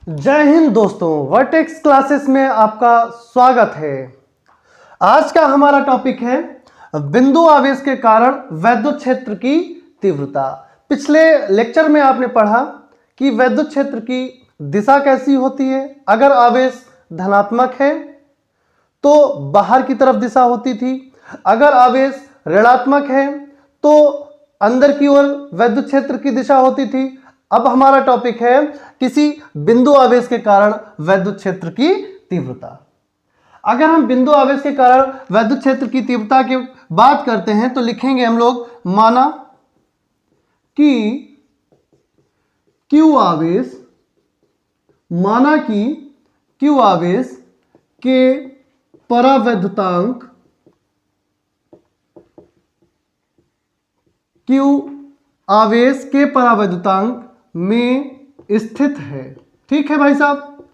जय हिंद दोस्तों, vertex classes में आपका स्वागत है। आज का हमारा टॉपिक है बिंदु आवेश के कारण वैद्युत क्षेत्र की तीव्रता। पिछले लेक्चर में आपने पढ़ा कि वैद्युत क्षेत्र की दिशा कैसी होती है। अगर आवेश धनात्मक है तो बाहर की तरफ दिशा होती थी, अगर आवेश ऋणात्मक है तो अंदर की ओर वैद्युत क्षेत्र की दिशा होती थी। अब हमारा टॉपिक है किसी बिंदु आवेश के कारण वैद्युत क्षेत्र की तीव्रता। अगर हम बिंदु आवेश के कारण वैद्युत क्षेत्र की तीव्रता की बात करते हैं तो लिखेंगे हम लोग, माना कि Q आवेश के परावैद्युतांक Q आवेश के परावैद्युतांक में स्थित है। ठीक है भाई साहब,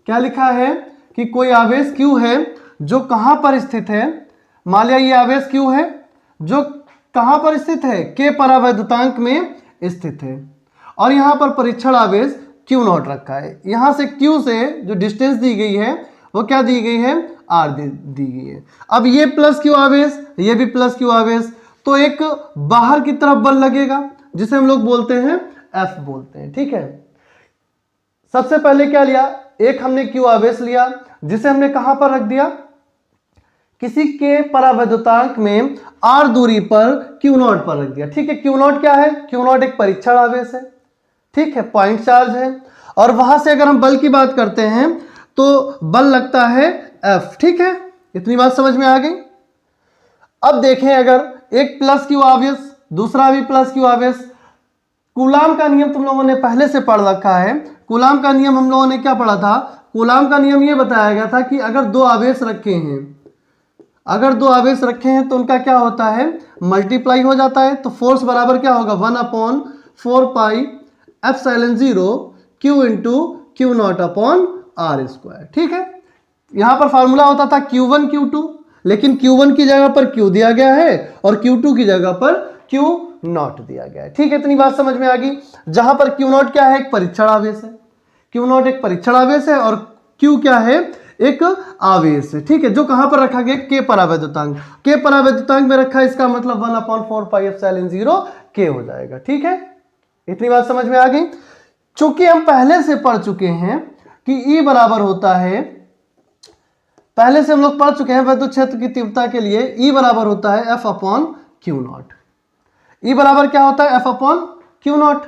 क्या लिखा है कि कोई आवेश Q है जो कहां पर स्थित है। मान लिया ये आवेश Q है जो कहां पर स्थित है, के परावैद्युतांक में स्थित है, और यहां पर परीक्षण आवेश Q0 रखा है। यहां से Q से जो डिस्टेंस दी गई है वो क्या दी गई है, R दी गई है। अब ये प्लस Q आवेश, ये भी प्लस Q आवेश, तो एक बाहर की तरफ बल लगेगा जिसे हम लोग बोलते हैं F बोलते हैं। ठीक है, सबसे पहले क्या लिया, एक हमने Q आवेश लिया जिसे हमने कहां पर रख दिया, किसी के परावैद्युतांक में R दूरी पर Q0 पर रख दिया। ठीक है, Q0 क्या है, Q0 एक परीक्षण आवेश है। ठीक है, पॉइंट चार्ज है, और वहां से अगर हम बल की बात करते हैं तो बल लगता है F। ठीक है, इतनी बात समझ में आ गई। अब देखें, अगर एक प्लस Q आवेश, दूसरा भी प्लस Q आवेश, कूलाम का नियम तुम लोगों ने पहले से पढ़ रखा है। कूलाम का नियम हम लोगों ने क्या पढ़ा था, कूलाम का नियम ये बताया गया था कि अगर दो आवेश रखे हैं तो उनका क्या होता है, मल्टीप्लाई हो जाता है। तो फोर्स बराबर क्या होगा, 1/4 pi epsilon 0 Q into Q0 upon R square. ठीक है, यहां पर फार्मूला होता था Q1 Q2, लेकिन Q1 की जगह पर Q दिया गया है और Q2 की जगह पर Q0 दिया गया है। ठीक है, इतनी बात समझ में आ गई। जहां पर Q0 क्या है, एक परीक्षण आवेश है। Q0 एक परीक्षण आवेश है और Q क्या है, एक आवेश है। ठीक है, जो कहां पर रखा गया, के परावैद्युतांक, के परावैद्युतांक में रखा है, इसका मतलब 1/4 पाई एप्सिलॉन 0 K हो जाएगा। ठीक है, इतनी बात समझ में आ गई। चूंकि हम पहले से पढ़ चुके हैं कि E बराबर होता है, पहले से हम लोग पढ़ चुके हैं वैद्युत क्षेत्र की तीव्रता के लिए E बराबर होता है F अपॉन Q0। E बराबर क्या होता है, F अपॉन Q0।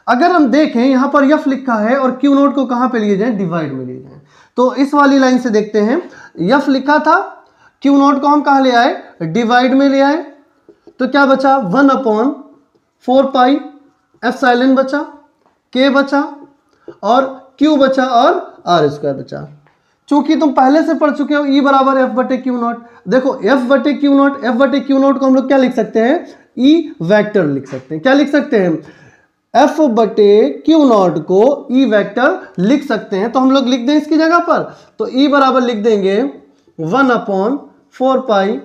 अगर हम देखें यहां पर F लिखा है और Q0 को कहां पे लिए जाए, डिवाइड में लिए जाए। तो इस वाली लाइन से देखते हैं, F लिखा था, Q0 को हम कहां ले आए, डिवाइड में ले आए। तो क्या बचा, 1/4 पाई एप्सिलॉन बचा, K बचा और Q बचा और R स्क्वायर बचा। चूंकि तुम पहले से पढ़ चुके हो E बराबर F/Q0। देखो F/Q0 को हम लोग क्या लिख सकते हैं, E वेक्टर लिख सकते हैं। क्या लिख सकते हैं, F/Q0 को E वेक्टर लिख सकते हैं। तो हम लोग लिख दें इसकी जगह पर, तो E बराबर लिख देंगे 1/4 pi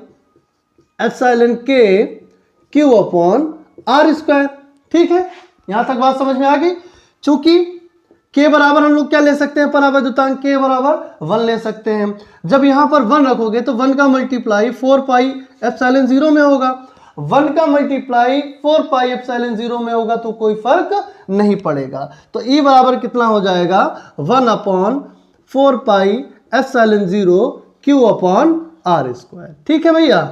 epsilon K Q upon R square. ठीक है, यहां तक बात समझ में आ गई। चूंकि K बराबर हम लोग क्या ले सकते हैं, परावैद्युतांक K बराबर 1 ले सकते हैं। जब यहां पर 1 रखोगे तो 1 का मल्टीप्लाई 4 पाई एप्सिलॉन 0 में होगा। 1 का मल्टीप्लाई 4 पाई एप्सिलॉन 0 में होगा तो कोई फर्क नहीं पड़ेगा। तो E बराबर कितना हो जाएगा, 1/4 pi epsilon 0 Q upon R square. ठीक है भैया,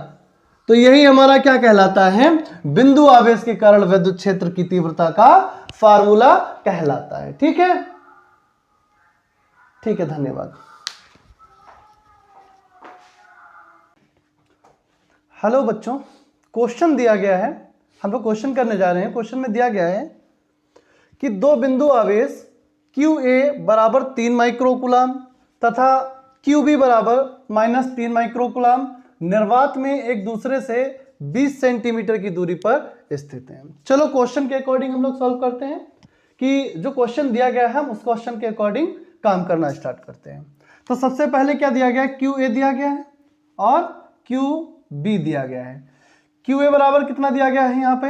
तो यही हमारा क्या कहलाता है, बिंदु आवेश के कारण वैद्युत क्षेत्र की तीव्रता का फार्मूला कहलाता है। ठीक है, ठीक है, धन्यवाद। हेलो बच्चों, क्वेश्चन दिया गया है, हम लोग क्वेश्चन करने जा रहे हैं। क्वेश्चन में दिया गया है कि दो बिंदु आवेश QA बराबर 3 माइक्रोकूलाम तथा QB बराबर -3 माइक्रोकूलाम निर्वात में एक दूसरे से 20 सेंटीमीटर की दूरी पर स्थित हैं। चलो क्वेश्चन के अकॉर्डिंग हम लोग सॉल्व करते हैं कि जो क्वेश्चन दिया गया है हम उस क्वेश्चन के अकॉर्डिंग काम करना स्टार्ट करते हैं। तो सबसे पहले क्या दिया गया है, QA दिया गया है और QB दिया गया है। QA बराबर कितना दिया गया है, यहाँ पे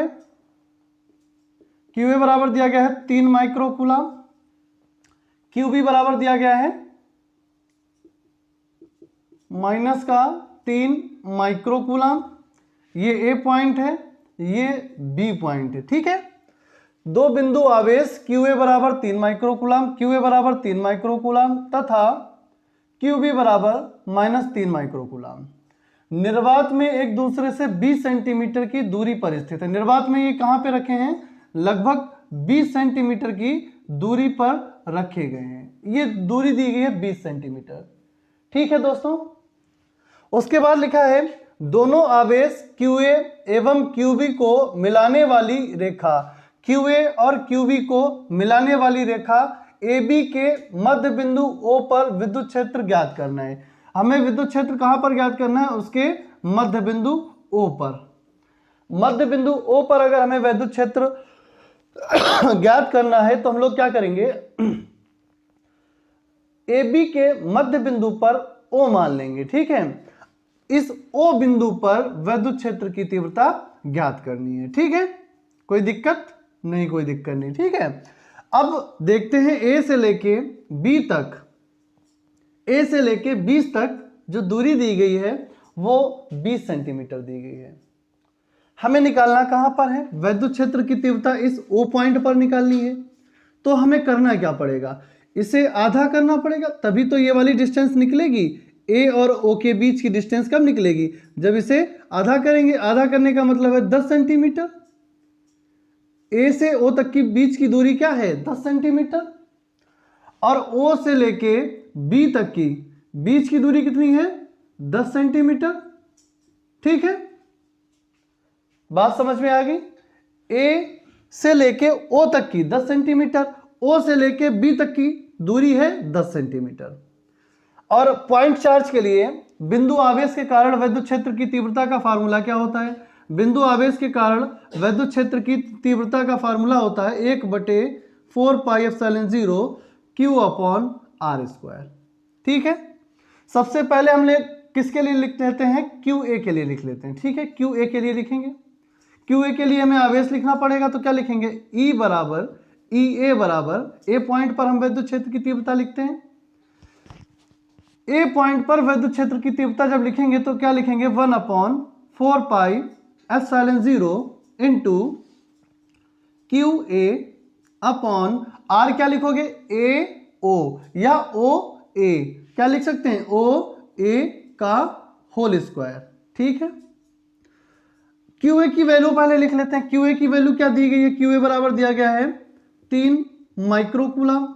QA बराबर दिया गया है 3 माइक्रोकूलाम, क्यू बी बराबर दिया गया है माइनस का 3 माइक्रोकूलम, ये ए पॉइंट है, ये बी पॉइंट है, ठीक है। दो बिंदु आवेश क्यू ए बराबर 3 माइक्रोकूलम, क्यू ए बराबर 3 माइक्रोकूलम तथा क्यू बी बराबर -3 माइक्रोकूलम निर्वात में एक दूसरे से 20 सेंटीमीटर की दूरी पर स्थित है। निर्वात में ये कहां पे रखे हैं? लगभग 20 सेंटीमीटर की दूरी पर रखे गए हैं। ये दूरी दी गई है 20 सेंटीमीटर, ठीक है दोस्तों। उसके बाद लिखा है दोनों आवेश QA एवं QB को मिलाने वाली रेखा, QA और QB को मिलाने वाली रेखा AB के मध्य बिंदु O पर विद्युत क्षेत्र ज्ञात करना है। हमें विद्युत क्षेत्र कहां पर ज्ञात करना है? उसके मध्य बिंदु O पर। मध्य बिंदु O पर अगर हमें विद्युत क्षेत्र ज्ञात करना है तो हम लोग क्या करेंगे? AB के मध्य बिंदु पर O मान लेंगे, ठीक है। इस O बिंदु पर विद्युत क्षेत्र की तीव्रता ज्ञात करनी है, ठीक है। कोई दिक्कत नहीं? कोई दिक्कत नहीं, ठीक है। अब देखते हैं A से लेके B तक, A से लेके 20 तक जो दूरी दी गई है वो 20 सेंटीमीटर दी गई है। हमें निकालना कहां पर है? विद्युत क्षेत्र की तीव्रता इस O पॉइंट पर निकालनी है। तो हमें करना क्या पड़ेगा? इसे आधा करना पड़ेगा, तभी तो ये वाली डिस्टेंस निकलेगी। A और O के बीच की डिस्टेंस कब निकलेगी? जब इसे आधा करेंगे। आधा करने का मतलब है 10 सेंटीमीटर। A से O तक की बीच की दूरी क्या है? 10 सेंटीमीटर। और O से लेके B तक की बीच की दूरी कितनी है? 10 सेंटीमीटर, ठीक है। बात समझ में आ गई? A से लेके O तक की 10 सेंटीमीटर, O से लेके B तक की दूरी है 10 सेंटीमीटर। और पॉइंट चार्ज के लिए बिंदु आवेश के कारण विद्युत क्षेत्र की तीव्रता का फार्मूला क्या होता है? बिंदु आवेश के कारण विद्युत क्षेत्र की तीव्रता का फार्मूला होता है 1/4πε0 Q/r², ठीक है। सबसे पहले हम किसके लिए लिख लेते हैं? QA के लिए लिख लेते हैं, ठीक है। QA के लिए लिखेंगे। QA के लिए हमें आवेश लिखना पड़ेगा, तो क्या लिखेंगे? E बराबर EA बराबर, A पॉइंट पर हम विद्युत क्षेत्र की तीव्रता लिखते हैं। A पॉइंट पर विद्युत क्षेत्र की तीव्रता जब लिखेंगे तो क्या लिखेंगे? 1/4πε0 इंटू QA अपॉन R। क्या लिखोगे? AO या OA, क्या लिख सकते हैं? OA का होल स्क्वायर, ठीक है। QA की वैल्यू पहले लिख लेते हैं। QA की वैल्यू क्या दी गई है? QA बराबर दिया गया है 3 माइक्रोकूलम।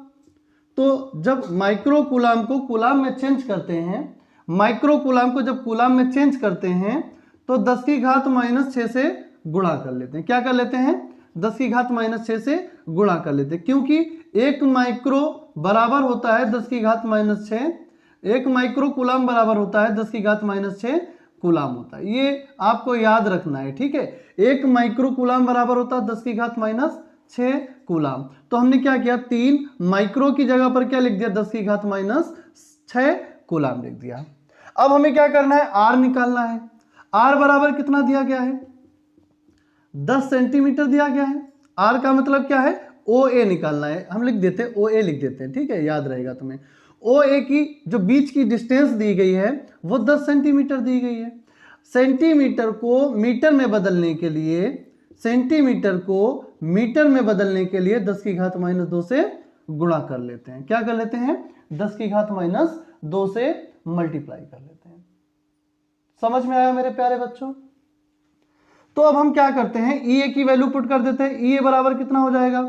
तो जब माइक्रोकूलम को कूलम में चेंज करते हैं, माइक्रोकूलम को जब कूलम में चेंज करते हैं तो 10⁻⁻6 से गुणा कर लेते हैं। क्या कर लेते हैं? 10⁻⁻6 से गुणा कर लेते हैं, क्योंकि 1 माइक्रो बराबर होता है 10⁻6, 1 माइक्रोकूलम बराबर होता है 10⁻6 कूलम होता है। ये आपको याद रखना है, ठीक है। 1 माइक्रोकूलम बराबर होता है 10⁻6 कूलम। तो हमने क्या किया? 3 माइक्रो की जगह पर क्या लिख दिया? 10⁻6 कूलम लिख दिया। अब हमें क्या करना है? R निकालना है। R बराबर कितना दिया गया है? 10 सेंटीमीटर दिया गया है। R का मतलब क्या है? OA निकालना है। हम लिख देते हैं OA लिख देते हैं, ठीक है, याद रहेगा तुम्हें। OA की जो बीच की डिस्टेंस दी गई है वो 10 सेंटीमीटर दी गई है। सेंटीमीटर को मीटर में बदलने के लिए, सेंटीमीटर को मीटर में बदलने के लिए 10⁻2 से गुणा कर लेते हैं। क्या कर लेते हैं? 10⁻2 से मल्टीप्लाई कर लेते हैं। समझ में आया मेरे प्यारे बच्चों? तो अब हम क्या करते हैं? EA की वैल्यू पुट कर देते हैं। EA बराबर कितना हो जाएगा?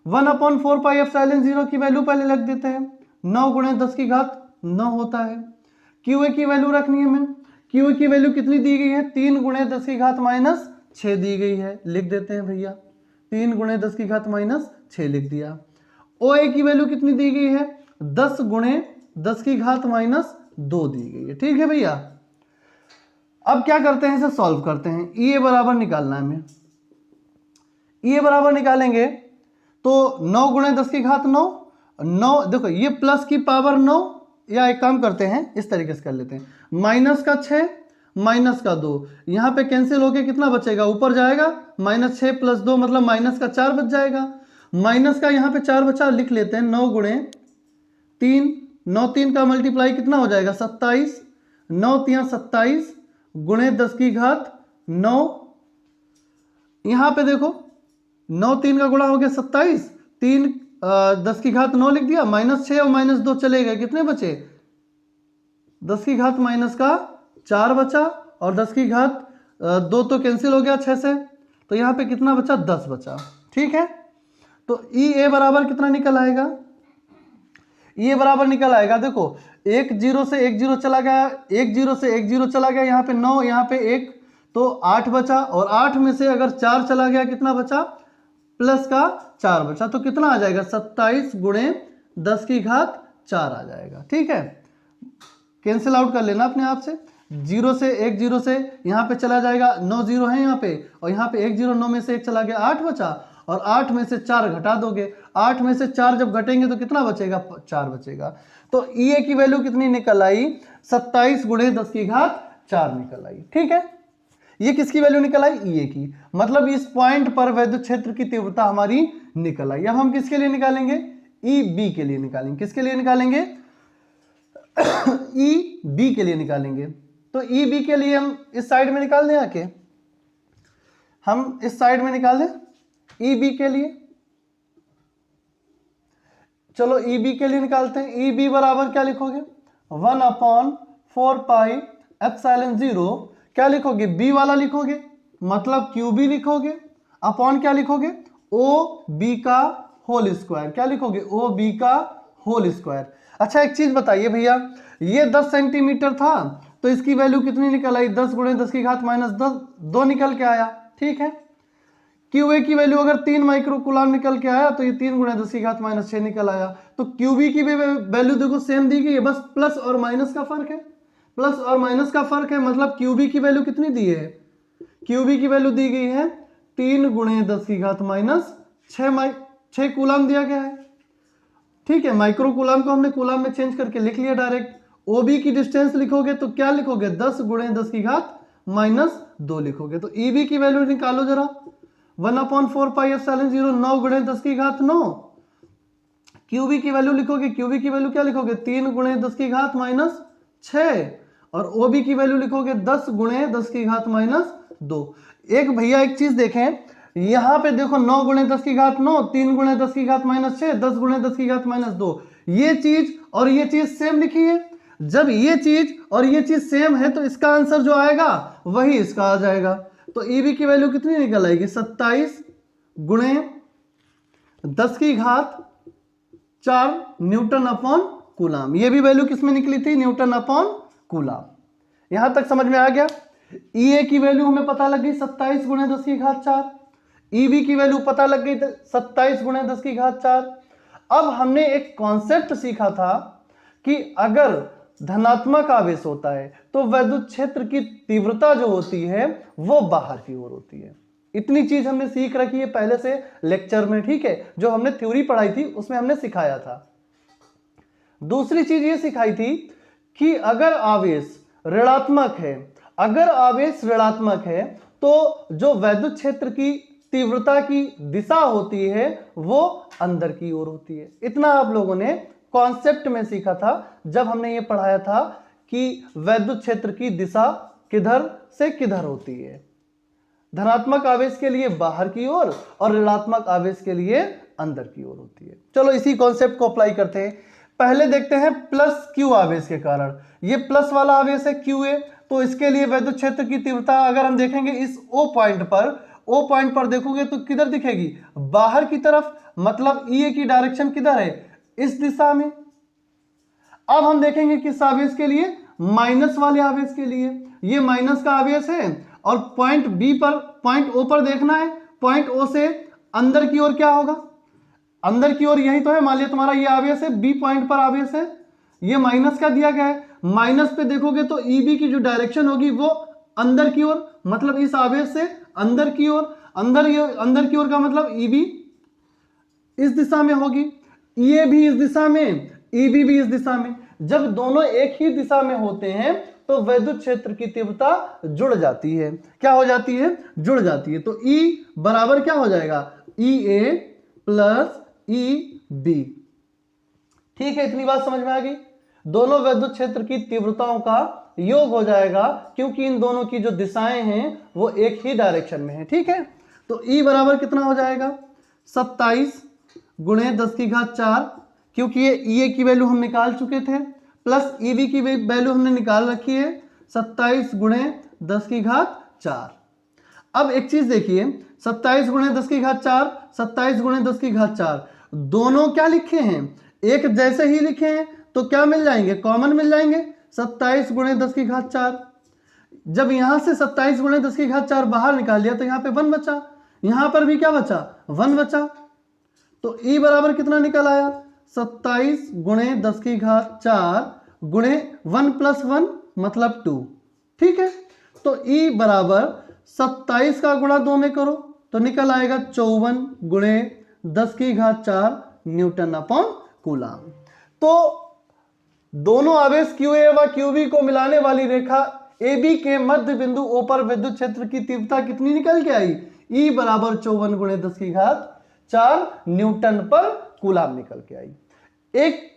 1/4πε0 की वैल्यू पहले रख देते हैं। 9 × 10⁻9 होता है। QA की वैल्यू रखनी है हमें। QA की वैल्यू कितनी दी गई है? 3 × 10⁻6 दी गई है। लिख देते हैं भैया, 3 × 10⁻6 लिख दिया। OA की वैल्यू कितनी दी गई है? 10 × 10⁻2 दी गई है, ठीक है भैया। अब क्या करते हैं? इसे सॉल्व करते हैं। EA बराबर निकालना है हमें। EA बराबर निकालेंगे तो 9 × 10⁻9, 9, देखो ये प्लस की पावर 9, या एक काम करते हैं इस तरीके से कर लेते हैं, -6 -2, यहां पे कैंसिल होके कितना बचेगा? ऊपर जाएगा, -6 + 2 मतलब -4 बच जाएगा। माइनस का यहाँ पे 4 बचा, लिख लेते हैं 9 × 3, 9 3 का मल्टीप्लाई कितना हो जाएगा 27, 9 3 27 गुणे 10 की घात 9। यहां पे देखो 9 3 का गुणा हो गया 27, 3 10 की घात 9 लिख दिया, -6 और -2 चले गए, कितने बचे 10 की घात माइनस का 4 बचा, और 10 की घात 2 तो कैंसिल हो गया 6 से, तो यहाँ पे कितना बचा 10 बचा। ठीक है, तो EA बराबर कितना निकल आएगा, EA बराबर निकल आएगा, देखो 1 0 से 1 0 चला गया, 1 0 से 1 0 चला गया, यहाँ पे 9 यहाँ पे 1, तो 8 बचा, और 8 में से अगर 4 चला गया कितना बचा, प्लस का 4 बचा, तो कितना आ जाएगा 27 गुणे 10 की घात 4 आ जाएगा। ठीक है, कैंसिल आउट कर लेना अपने आप से, 0 से 1 0 से यहाँ पे चला जाएगा, 9 0 है यहाँ पे, और यहाँ पे 1 0, 9 में से 1 चला गया, 8 बचा, और 8 में से 4 घटा दोगे, 8 में से 4 जब घटेंगे तो कितना बचेगा 4 बचेगा। तो EA की वैल्यू कितनी निकल आई 27 गुणे 10 की घात 4 निकल आई। ठीक है, ये किसकी वैल्यू निकल आई EA की, मतलब इस पॉइंट पर विद्युत क्षेत्र की तीव्रता हमारी निकल आई। अब हम किसके लिए निकालेंगे, EB के लिए निकालेंगे, किसके लिए निकालेंगे EB के लिए निकालेंगे। तो EB के लिए हम इस साइड में निकाल दें, आके हम इस साइड में निकाल दें EB के लिए, चलो EB के लिए निकालते हैं। EB बराबर क्या लिखोगे 1/4 पाई एप्सिलॉन 0, क्या लिखोगे B वाला लिखोगे, मतलब QB लिखोगे, अपॉन क्या लिखोगे OB का होल स्क्वायर, क्या लिखोगे OB का होल स्क्वायर। अच्छा एक चीज बताइए भैया, ये 10 सेंटीमीटर था तो इसकी वैल्यू कितनी निकल आई 10 गुणे 10 की घात माइनस 10, 2 निकल के आया। ठीक है, QA की वैल्यू अगर 3 माइक्रो कूलाम निकल के आया तो ये 3 गुणे 10 की घात माइनस 6 निकल आया। तो QB की भी वैल्यू देखो सेम दी गई है, बस प्लस और माइनस का फर्क है, प्लस और माइनस का फर्क है, मतलब QB की वैल्यू कितनी दी है, QB की वैल्यू दी गई है 3 गुणे 10 की घात माइनस 6 कूलाम दिया गया है। ठीक है, माइक्रो कूलाम को हमने कूलाम में चेंज करके लिख लिया डायरेक्ट। OB की डिस्टेंस लिखोगे तो क्या लिखोगे 10 गुणे 10 की घात माइनस 2 लिखोगे। तो EB की वैल्यू निकालो जरा, 1/4 पाई एप्सिलॉन 0, 9 गुणे 10 की घात 9। QB की वैल्यू लिखोगे, QB की वैल्यू क्या लिखोगे 3 गुणे 10 की घात माइनस 6, और OB की वैल्यू लिखोगे 10 गुणे 10 की घात माइनस 2। एक भैया एक चीज देखें, यहां पे देखो 9 गुणे 10 की घात 9, 3 गुणे 10 की घात माइनस 6, 10 गुणे 10 की घात माइनस 2, ये चीज और ये चीज सेम लिखी है। जब ये चीज और ये चीज सेम है तो इसका आंसर जो आएगा वही इसका आ जाएगा। तो EB की वैल्यू कितनी निकल आएगी 27 गुणे 10 की घात 4 न्यूटन अपॉन कूलाम। ये भी वैल्यू किसमें निकली थी, न्यूटन अपॉन कूलाम। यहां तक समझ में आ गया। EA की वैल्यू हमें पता लग गई 27 गुणे 10 की घात 4, EB की वैल्यू पता लग गई 27 गुणे 10 की घात 4। अब हमने एक कॉन्सेप्ट सीखा था कि अगर धनात्मक आवेश होता है तो विद्युत क्षेत्र की तीव्रता जो होती है वो बाहर की ओर होती है। इतनी चीज हमने सीख रखी है पहले से लेक्चर में, ठीक है, जो हमने थ्योरी पढ़ाई थी उसमें हमने सिखाया था। दूसरी चीज ये सिखाई थी कि अगर आवेश ऋणात्मक है, अगर आवेश ऋणात्मक है तो जो विद्युत क्षेत्र की तीव्रता की दिशा होती है वो अंदर की ओर होती है। इतना आप लोगों ने कॉन्सेप्ट में सीखा था जब हमने ये पढ़ाया था कि विद्युत क्षेत्र की दिशा किधर से किधर होती है, धनात्मक आवेश के लिए बाहर की ओर और ऋणात्मक आवेश के लिए अंदर की ओर होती है। चलो इसी कॉन्सेप्ट को अप्लाई करते हैं। पहले देखते हैं प्लस Q आवेश के कारण, ये प्लस वाला आवेश है QA, तो इसके लिए विद्युत क्षेत्र की तीव्रता अगर हम देखेंगे इस O पॉइंट पर देखोगे तो किधर दिखेगी, बाहर की तरफ, मतलब EA की डायरेक्शन किधर है, इस दिशा में। अब हम देखेंगे किस आवेश के लिए, माइनस वाले आवेश के लिए। ये माइनस का आवेश है और पॉइंट O पर देखना है, पॉइंट O से अंदर की ओर क्या होगा, अंदर की ओर यही तो है, मान लिया तुम्हारा ये आवेश है, B पॉइंट पर आवेश है, ये माइनस का दिया गया है। माइनस पे देखोगे तो EB की जो डायरेक्शन होगी वो अंदर की ओर, मतलब इस आवेश से अंदर की ओर, अंदर की ओर का मतलब EB इस दिशा में होगी, EA भी इस दिशा में, EB भी इस दिशा में। जब दोनों एक ही दिशा में होते हैं तो विद्युत क्षेत्र की तीव्रता जुड़ जाती है। क्या हो जाती है, जुड़ जाती है। तो E बराबर क्या हो जाएगा, EA प्लस EB। ठीक है, इतनी बात समझ में आ गई। दोनों विद्युत क्षेत्र की तीव्रताओं का योग हो जाएगा, क्योंकि इन दोनों की जो दिशाएं हैं वो एक ही डायरेक्शन में है। ठीक है, तो E बराबर कितना हो जाएगा 27 गुणे 10 की घात 4, क्योंकि ये EA की वैल्यू हम निकाल चुके थे, प्लस EB की वैल्यू हमने निकाल रखी है 27 गुणे 10 की घात 4। अब एक चीज देखिए, 27 गुणे 10 की घात 4, 27 गुणे 10 की घात 4, दोनों क्या लिखे हैं, एक जैसे ही लिखे हैं, तो क्या मिल जाएंगे, कॉमन मिल जाएंगे। 27 गुणे 10 की घात 4, जब यहां से 27 गुणे 10 की घात 4 बाहर निकाल दिया तो यहां पे 1 बचा, यहां पर भी क्या बचा, 1 बचा। तो E बराबर कितना निकल आया 27 गुणे 10 की घात 4 गुणे 1 + 1 मतलब 2। ठीक है, तो E बराबर 27 का गुणा 2 में करो तो निकल आएगा 54 गुणे 10 की घात 4 न्यूटन अपॉन कूलम। तो दोनों आवेश QA व QB को मिलाने वाली रेखा AB के मध्य बिंदु O पर विद्युत क्षेत्र की तीव्रता कितनी निकल के आई, E बराबर 54 गुणे 10 की घात 4 न्यूटन पर कूलम निकल के आई। एक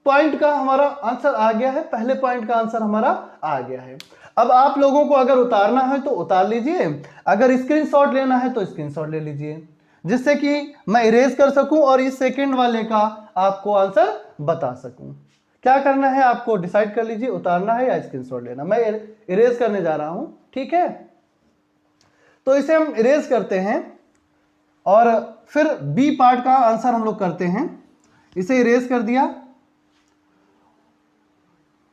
पॉइंट का हमारा आंसर आ गया है, पहले पॉइंट का आंसर हमारा आ गया है। अब आप लोगों को अगर उतारना है तो उतार लीजिए, अगर स्क्रीनशॉट लेना है तो स्क्रीनशॉट ले लीजिए, जिससे कि मैं इरेज कर सकूं और इस सेकंड वाले का आपको आंसर बता सकूं। क्या करना है आपको डिसाइड कर लीजिए, उतारना है या स्क्रीनशॉट लेना। मैं इरेज करने जा रहा हूं, ठीक है, तो इसे हम इरेज करते हैं और फिर बी पार्ट का आंसर हम लोग करते हैं। इसे इरेज कर दिया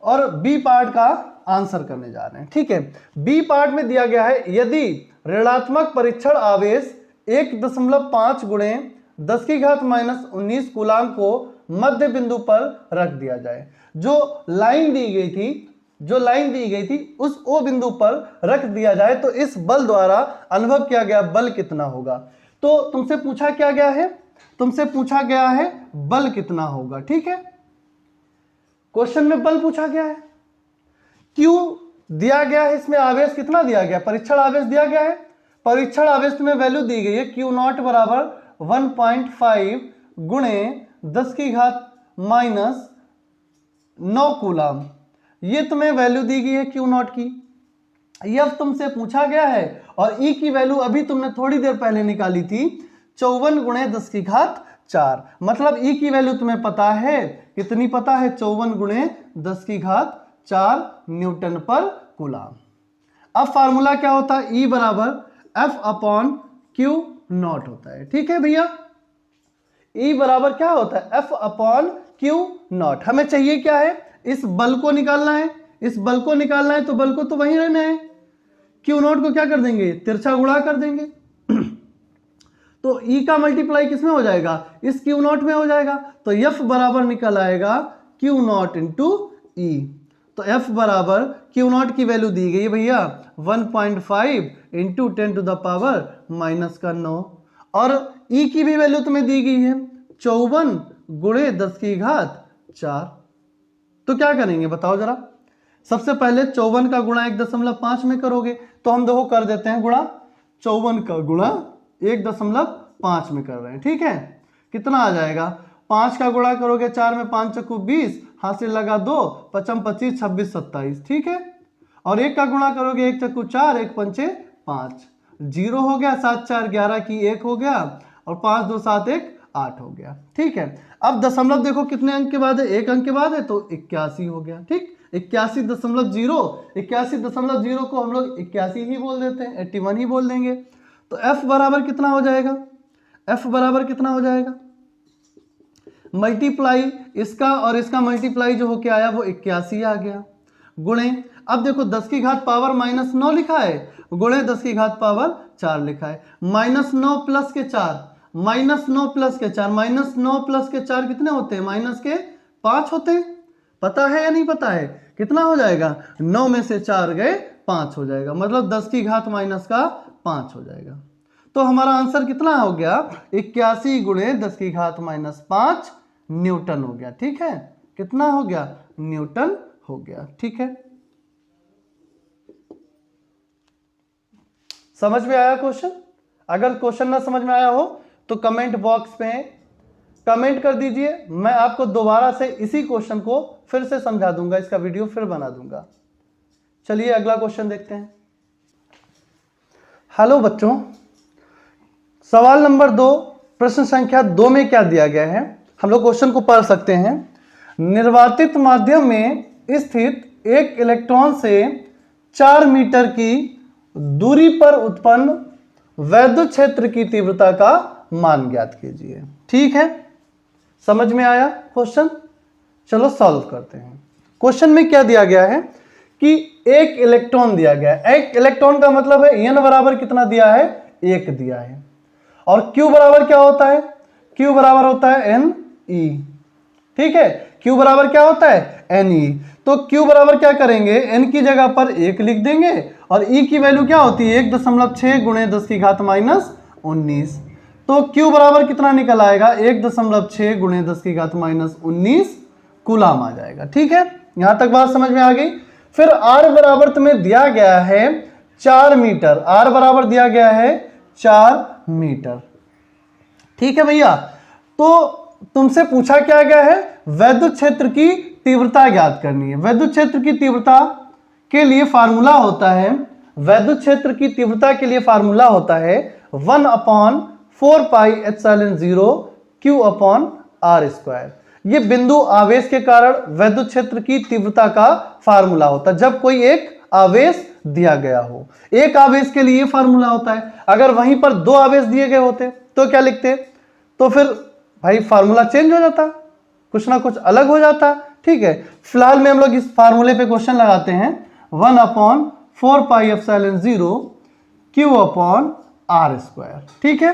और बी पार्ट का आंसर करने जा रहे हैं। ठीक है, बी पार्ट में दिया गया है, यदि ऋणात्मक परीक्षण आवेश 1.5 गुणे 10 की घात -19 कूलम को मध्य बिंदु पर रख दिया जाए। जो लाइन दी गई थी उस ओ बिंदु पर रख दिया जाए तो इस बल द्वारा अनुभव किया गया बल कितना होगा। तो तुमसे पूछा क्या गया है, तुमसे पूछा गया है बल कितना होगा। ठीक है, क्वेश्चन में बल पूछा गया है, क्यों दिया गया है, इसमें आवेश कितना दिया गया, परीक्षण आवेश दिया गया है। परीक्षण आवेश में वैल्यू दी गई है Q0 बराबर 1.5 गुणे 10 की घात -9 कूलम, ये तुम्हें वैल्यू दी गई है Q0 की। यह तुमसे पूछा गया है और E की वैल्यू अभी तुमने थोड़ी देर पहले निकाली थी 54 गुणे 10 की घात 4, मतलब E की वैल्यू तुम्हें पता है, कितनी पता है, 54 गुणे 10 की घात 4 न्यूटन पर कूलम। अब फार्मूला क्या होता है, E बराबर F/Q0 होता है। ठीक है भैया, E बराबर क्या होता है, F/Q0। हमें चाहिए क्या है, इस बल को निकालना है, इस बल को निकालना है तो बल को तो वहीं रहना है, Q0 को क्या कर देंगे, तिरछा गुणा कर देंगे। तो E का मल्टीप्लाई किसमें हो जाएगा, इस Q0 में हो जाएगा, तो F बराबर निकल आएगा Q0 इंटू E। तो F बराबर Q0 की वैल्यू दी गई है भैया 1.5 इंटू 10⁻⁻⁹ और E की भी वैल्यू तुम्हें दी गई है 54 गुणे 10 की घात 4। तो क्या करेंगे बताओ जरा, सबसे पहले 54 का गुणा 1.5 में करोगे, तो हम देखो कर देते हैं गुणा, 54 का गुणा 1.5 में कर रहे हैं। ठीक है, कितना आ जाएगा, 5 का गुणा करोगे 4 में 5 चक्कू 20, हासिल लगा 2, 5 25 26 27। ठीक है, और 1 का गुणा करोगे 1 चक्कू 4, 1 पंचे 5, 0 हो गया, 7 4 11 की 1 हो गया और 5 2 7 1 8 हो गया। ठीक है, अब दशमलव देखो कितने अंक के बाद है, 1 अंक के बाद है तो 81 हो गया। ठीक, 81.0 को हम लोग 81 ही बोल देते हैं, 81 ही बोल देंगे। तो F बराबर कितना हो जाएगा, F बराबर कितना हो जाएगा, मल्टीप्लाई इसका और इसका मल्टीप्लाई जो होके आया वो 81 आ गया, गुणे, अब देखो 10 की घात पावर -9 लिखा है, गुणे 10 की घात पावर 4 लिखा है, -9 प्लस के 4, -9 प्लस के 4, -9 प्लस के 4 कितने होते हैं, -5 होते हैं। पता है या नहीं पता है, कितना हो जाएगा, 9 में से 4 गए 5 हो जाएगा, मतलब 10 की घात -5 हो जाएगा। तो हमारा आंसर कितना हो गया, 81 गुणे 10 की घात -5 न्यूटन हो गया। ठीक है, कितना हो गया, न्यूटन हो गया। ठीक है, समझ में आया क्वेश्चन। अगर क्वेश्चन ना समझ में आया हो तो कमेंट बॉक्स में कमेंट कर दीजिए, मैं आपको दोबारा से इसी क्वेश्चन को फिर से समझा दूंगा, इसका वीडियो फिर बना दूंगा। चलिए अगला क्वेश्चन देखते हैं। हेलो बच्चों, सवाल नंबर 2 प्रश्न संख्या 2 में क्या दिया गया है, हम लोग क्वेश्चन को पढ़ सकते हैं। निर्वातित माध्यम में स्थित एक इलेक्ट्रॉन से 4 मीटर की दूरी पर उत्पन्न वैद्युत क्षेत्र की तीव्रता का मान ज्ञात कीजिए। ठीक है, समझ में आया क्वेश्चन? चलो सॉल्व करते हैं। क्वेश्चन में क्या दिया गया है कि एक इलेक्ट्रॉन दिया गया है। एक इलेक्ट्रॉन का मतलब है n बराबर कितना दिया है, 1 दिया है। और Q बराबर क्या होता है, Q बराबर होता है Ne। ठीक है, Q बराबर क्या होता है, Ne। तो Q बराबर क्या करेंगे, n की जगह पर 1 लिख देंगे और E की वैल्यू क्या होती है 1.6 गुणे 10 की घात माइनस 19। तो Q बराबर कितना निकल आएगा, 1.6 गुणे 10 की घात माइनस 19 कूलाम आ जाएगा। ठीक है, यहां तक बात समझ में आ गई। फिर R बराबर तुम्हें दिया गया है 4 मीटर, R बराबर दिया गया है 4 मीटर। ठीक है भैया, तो तुमसे पूछा क्या गया है, वैद्युत क्षेत्र की तीव्रता ज्ञात करनी है। वैद्युत क्षेत्र की तीव्रता के लिए फार्मूला होता है, वैद्युत क्षेत्र की तीव्रता के लिए फार्मूला होता है 1/4πε0 Q/r²। ये बिंदु आवेश के कारण वैद्युत क्षेत्र की तीव्रता का फार्मूला होता है। जब कोई एक आवेश दिया गया हो, एक आवेश के लिए फार्मूला होता है। अगर वहीं पर 2 आवेश दिए गए होते तो क्या लिखते, तो फिर भाई फार्मूला चेंज हो जाता, कुछ ना कुछ अलग हो जाता। ठीक है, फिलहाल में हम लोग इस फार्मूले पे क्वेश्चन लगाते हैं 1/4πε0 Q/r²। ठीक है,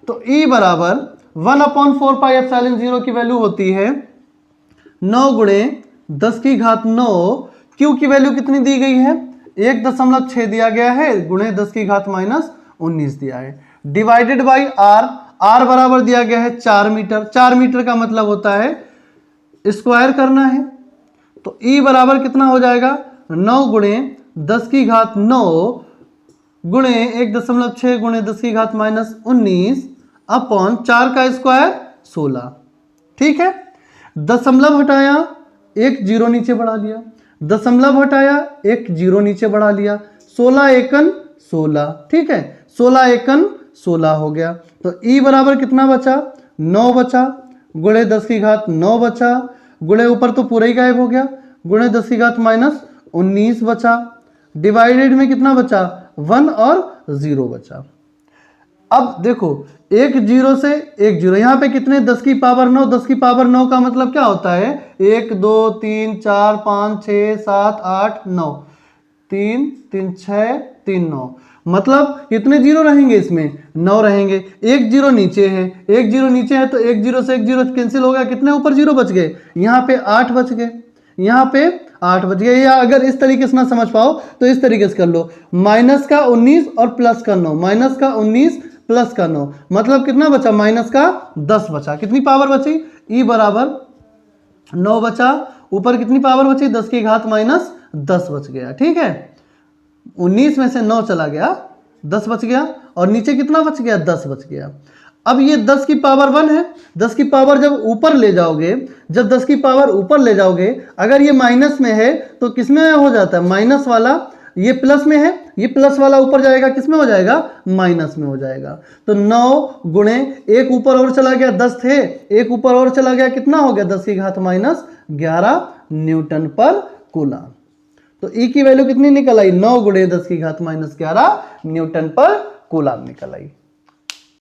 तो E बराबर 1/4πε0 की वैल्यू होती है 9 गुणे 10 की घात 9। Q की वैल्यू कितनी दी गई है, 1.6 दिया गया है गुणे 10 की घात माइनस 19 दिया है, डिवाइडेड बाई R। R बराबर दिया गया है 4 मीटर। 4 मीटर का मतलब होता है स्क्वायर करना है। तो E बराबर कितना हो जाएगा, 9 गुणे 10 की घात 9 गुणे 1.6 गुणे 10 की घात माइनस 19 अपॉन 4 का स्क्वायर 16। ठीक है, दशमलव हटाया, एक जीरो नीचे बढ़ा लिया, दशमलव हटाया, एक जीरो नीचे बढ़ा लिया, 16 एकन 16। ठीक है, 16 एकन 16 हो गया। तो E बराबर कितना बचा, 9 बचा, गुणे 10 की घात 9 बचा, गुणे ऊपर तो पूरा ही गायब हो गया, गुणे 10 की घात माइनस 19 बचा, डिवाइडेड में कितना बचा, 1 और 0 बचा। अब देखो, एक जीरो से एक जीरो, यहां पे कितने, 10 की पावर 9। 10 की पावर 9 का मतलब क्या होता है, 1 2 3 4 5 6 7 8 9, 3 3 6 3 9, मतलब कितने जीरो रहेंगे इसमें, 9 रहेंगे। एक जीरो नीचे है, एक जीरो नीचे है तो एक जीरो से एक जीरो कैंसिल हो गया, कितने ऊपर जीरो बच गए, यहाँ पे 8 बच गए, यहाँ पे 8 बच गए। या अगर इस तरीके से ना समझ पाओ तो इस तरीके से कर लो, माइनस का 19 और प्लस का 9, माइनस का 19 प्लस का 9, मतलब कितना बचा, माइनस का 10 बचा। कितनी पावर बची, E बराबर 9 बचा, ऊपर कितनी पावर बची, 10 की घात माइनस 10 बच गया। ठीक है, 19 में से 9 चला गया, 10 बच गया, और नीचे कितना बच गया, 10 बच गया। अब ये 10 की पावर 1 है, 10 की पावर जब ऊपर ले जाओगे, जब 10 की पावर ऊपर ले जाओगे, अगर ये माइनस में है तो किसमें हो जाता है, माइनस वाला, ये प्लस में है, ये प्लस वाला ऊपर जाएगा, किसमें हो जाएगा, माइनस में हो जाएगा। तो 9 गुणे, एक ऊपर और चला गया, 10 थे, एक ऊपर और चला गया, कितना हो गया, 10 की घात माइनस 11 न्यूटन पर कूलम। तो E की वैल्यू कितनी निकल आई, 9 गुणे 10 की घात माइनस 11 न्यूटन पर कूलम निकल आई।